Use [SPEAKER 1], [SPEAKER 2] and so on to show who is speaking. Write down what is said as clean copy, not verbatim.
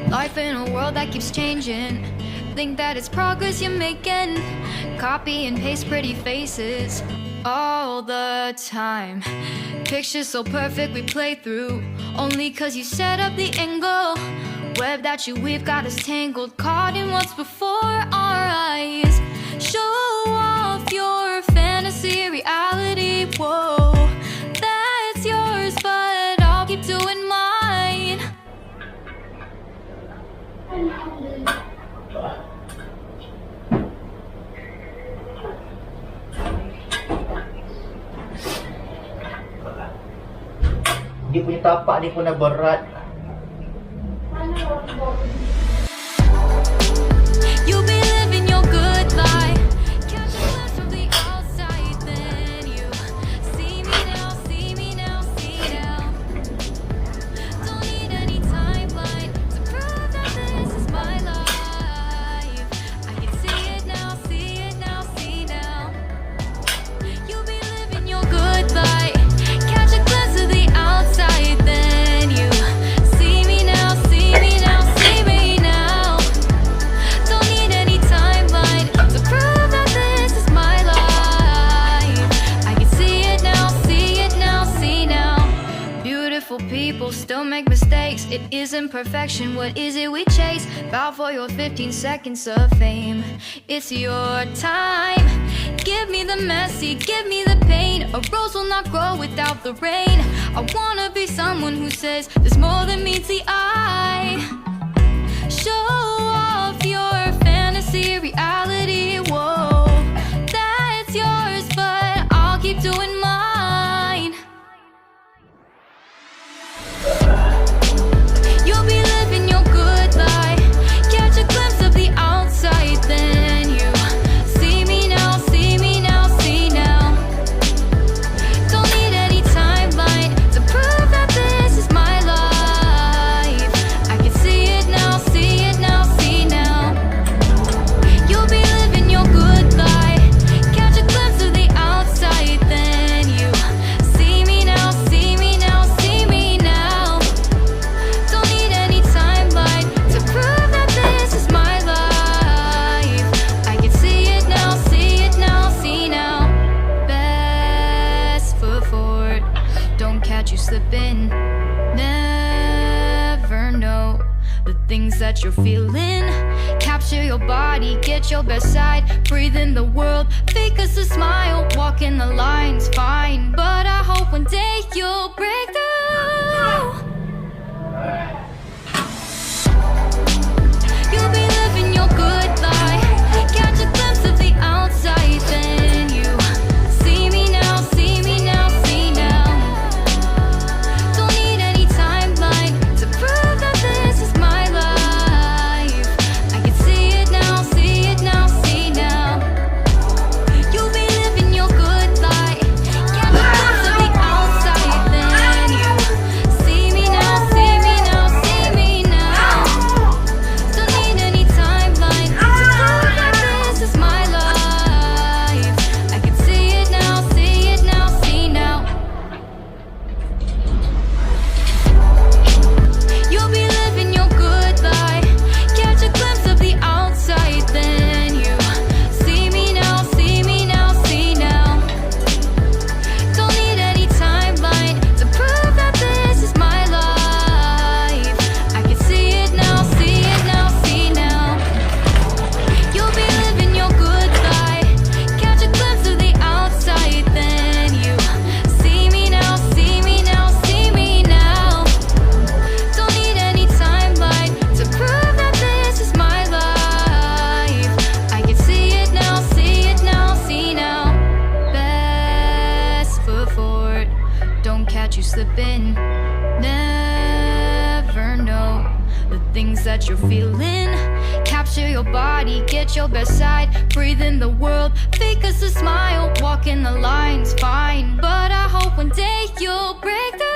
[SPEAKER 1] Life in a world that keeps changing. Think that it's progress you're making. Copy and paste pretty faces all the time. Pictures so perfect we play through, only cause you set up the angle. Web that you weave got us tangled, caught in what's before our eyes. Show off your fantasy reality, whoa, that's yours, but I'll keep doing mine.
[SPEAKER 2] Di punya tapak ni pun dah berat.
[SPEAKER 1] You'll be living your good life. Catch a glimpse from the outside, then you see me now, see me now, see now. Don't need any timeline to prove that this is my life. I can see it now, see it now, see now. You'll be living your good life. Catch a glimpse of the outside, then you see me now, see me now, see me now. Don't need any timeline to prove that this is my life. I can see it now, see it now, see now. Beautiful people still make mistakes. It isn't perfection, what is it we chase? Bow for your 15 seconds of fame. It's your time. Give me the messy, give me the pain. A rose will not grow without the rain. I wanna be someone who says there's more than meets the eye. Show off your fantasy reality, whoa, that's yours, but I'll keep doing mine. You'll be living your good life. Catch a glimpse of the outside, then you see me now, see me now, see now. Don't need any timeline to prove that this is my life. I can see it now, see it now, see now. You'll be living your good life. Catch a glimpse of the outside, then you see me now, see me now, see me now. Don't need any timeline to prove that this is my life. I can see it now, see it now, see now. Best foot forward, don't catch you slipping. Never know the things that you're feeling. Capture your body, get your best side. Breathe in the world, fake us a smile. Walking the lines, fine, but I hope one day you'll break through. You'll be living your good life. Catch a glimpse of the outside, then you see me now, see me now, see now. Don't need any timeline to prove that this is my life. I can see it now, see it now, see now. You'll be living your good life. Catch a glimpse of the outside, then you see me now, see me now, see me now. Don't need any timeline to prove that this is my life. I can see it now, see it now, see now. You'll be living your good life. Catch a glimpse of the outside, then you see me now, see me now, see now. Don't need any timeline to prove that this is my life. I can see it now, see it now, see now. You'll be living your good life. Catch a glimpse of the outside, then you see me now, see me now, see me now. Don't need any timeline to prove that this is my life. I can see it now, see it now, see now. Best foot forward, don't catch you slipping. Never know the things that you're feeling. Capture your body, get your best side. Breathe in the world, fake us a smile. Walking the lines, fine, but I hope one day you'll break through.